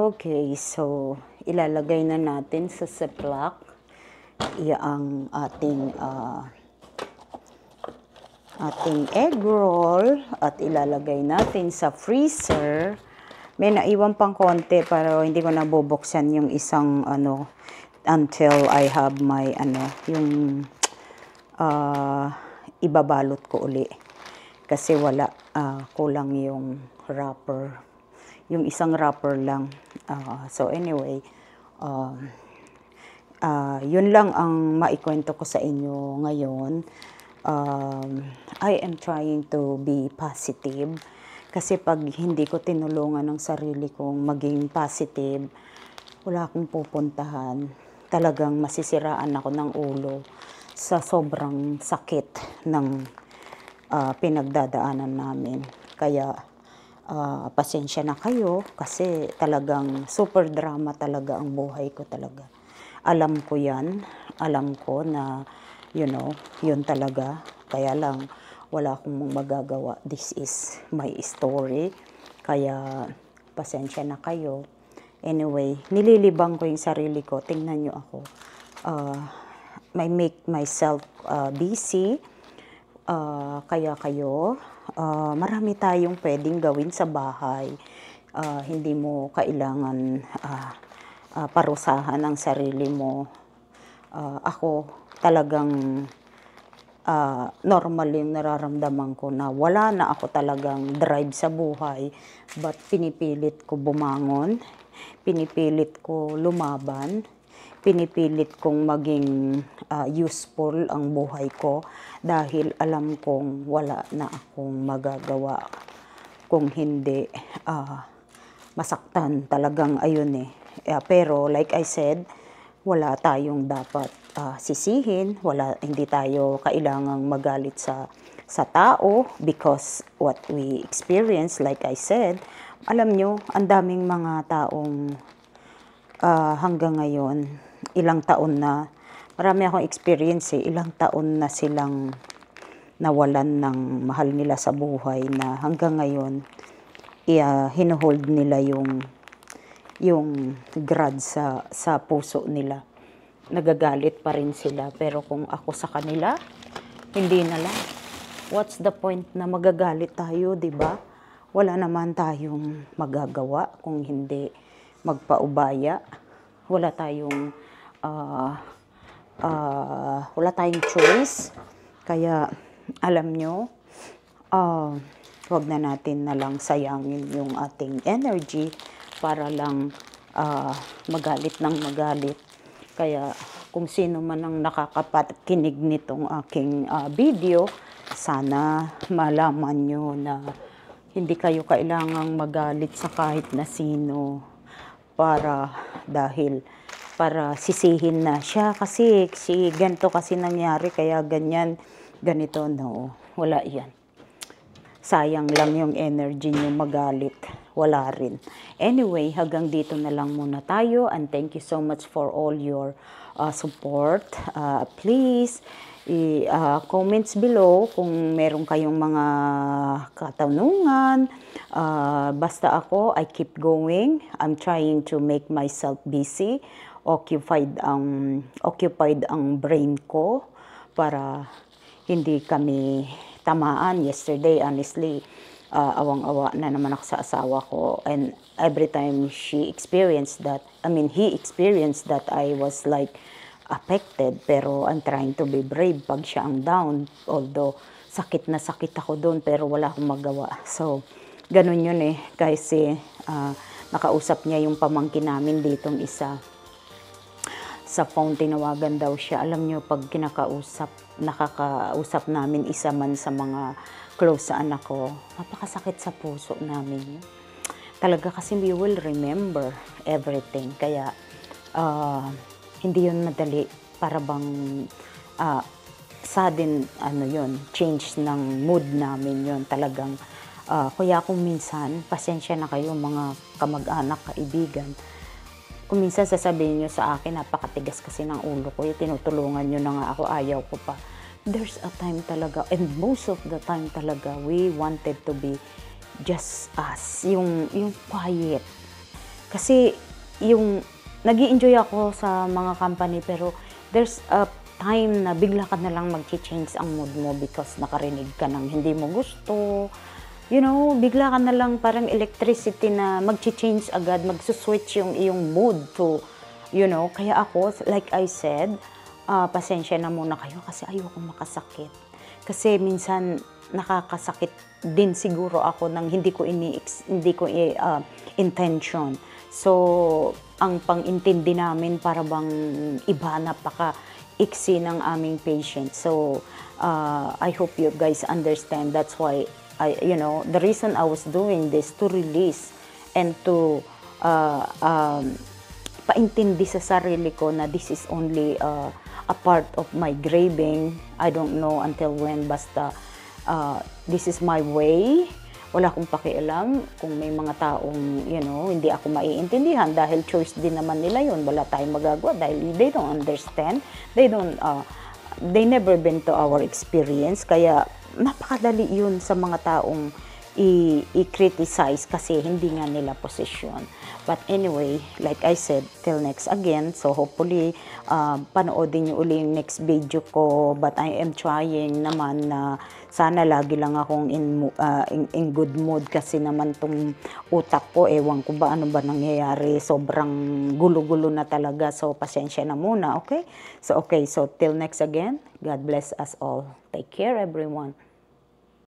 Okay, so ilalagay na natin sa Ziploc ang ating egg roll at ilalagay natin sa freezer. May naiwan pang konti pero hindi ko nabubuksan yung isang until I have my yung ibabalot ko uli. Kasi wala, kulang yung wrapper. Yung isang wrapper lang. So anyway, yun lang ang maikwento ko sa inyo ngayon. I am trying to be positive. Kasi pag hindi ko tinulungan ng sarili kong maging positive, wala akong pupuntahan. Talagang masisiraan ako ng ulo sa sobrang sakit ng pinagdadaanan namin. Kaya, pasensya na kayo kasi talagang super drama talaga ang buhay ko talaga. Alam ko yan. Alam ko na, yun talaga. Kaya lang, wala akong magagawa. This is my story. Kaya, pasensya na kayo. Anyway, nililibang ko yung sarili ko. Tingnan nyo ako. I make myself busy. Kaya kayo, marami tayong pwedeng gawin sa bahay. Hindi mo kailangan parusahan ang sarili mo. Ako talagang normal yung nararamdaman ko na wala na ako talagang drive sa buhay. But pinipilit ko bumangon, pinipilit ko lumaban, pinipilit kong maging useful ang buhay ko dahil alam kong wala na akong magagawa kung hindi masaktan talagang ayun eh. Pero like I said, wala tayong dapat sisihin, hindi tayo kailangang magalit sa tao because what we experience, like I said, alam nyo, ang daming mga taong hanggang ngayon, ilang taon na, marami akong experience ilang taon na silang nawalan ng mahal nila sa buhay na hanggang ngayon, hinuhold nila yung grudge sa puso nila. Nagagalit pa rin sila. Pero kung ako sa kanila, hindi na lang. What's the point na magagalit tayo, di ba? Wala naman tayong magagawa kung hindi magpaubaya. Wala tayong choice. Kaya, alam nyo, huwag na natin na lang sayangin yung ating energy para lang magalit ng magalit. Kaya, kung sino man ang nakakapakinig nitong aking video, sana malaman nyo na hindi kayo kailangang magalit sa kahit na sino para sisihin na siya kasi ganito kasi nangyari kaya ganyan, ganito. No, wala yan. Sayang lang yung energy nyo magalit. Wala rin. Anyway, hanggang dito na lang muna tayo and thank you so much for all your support. Please, comments below kung meron kayong mga katanungan. Basta ako, I keep going. I'm trying to make myself busy. Occupied ang brain ko para hindi kami tamaan. Yesterday, honestly, awang-awa na naman ako sa asawa ko. And every time he experienced that, I was like affected. Pero I'm trying to be brave pag siya ang down. Although, sakit na sakit ako doon, pero wala akong magawa. So, ganun yun eh. Kasi, nakausap niya yung pamangkin namin ditong isa. Sa phone, tinawagan daw siya. Alam niyo, pag nakakausap namin isa man sa mga close sa anak ko, napakasakit sa puso namin. Talaga kasi we will remember everything. Kaya, hindi yun madali. Para bang sudden, change ng mood namin yun. Talagang, kaya kung minsan, pasensya na kayo mga kamag-anak, kaibigan. Kung minsan sasabihin nyo sa akin, napakatigas kasi ng ulo ko, tinutulungan nyo na nga ako, ayaw ko pa. There's a time talaga, and most of the time talaga, we wanted to be just us, yung quiet. Kasi yung nag-e-enjoy ako sa mga company pero there's a time na bigla ka na lang magche-change ang mood mo because nakarinig ka ng hindi mo gusto. You know, bigla ka na lang parang electricity na magche-change agad, magso-switch yung iyong mood to, you know. Kaya ako, like I said, pasensya na muna kayo kasi ayoko makasakit. Kasi minsan nakakasakit din siguro ako ng hindi ko intention. So, ang pang-intindi namin para bang iba, napaka-iksi ng aming patient. So, I hope you guys understand. That's why the reason I was doing this to release and to paintindi sa sarili ko na this is only a part of my grieving. I don't know until when, basta this is my way. Wala akong pakialam kung may mga taong, hindi ako maiintindihan dahil choice din naman nila yun. Wala tayong magagawa dahil they don't understand. They never been to our experience. Kaya napakadali yun sa mga taong i-criticize kasi hindi nga nila posisyon. But anyway, like I said, till next again. So hopefully, panoodin nyo uli yung next video ko. But I am trying naman na sana lagi lang akong in good mood kasi naman tong utak ko, ewan ko ba ano ba nangyayari. Sobrang gulo-gulo na talaga. So pasensya na muna, okay? So till next again. God bless us all. Take care, everyone.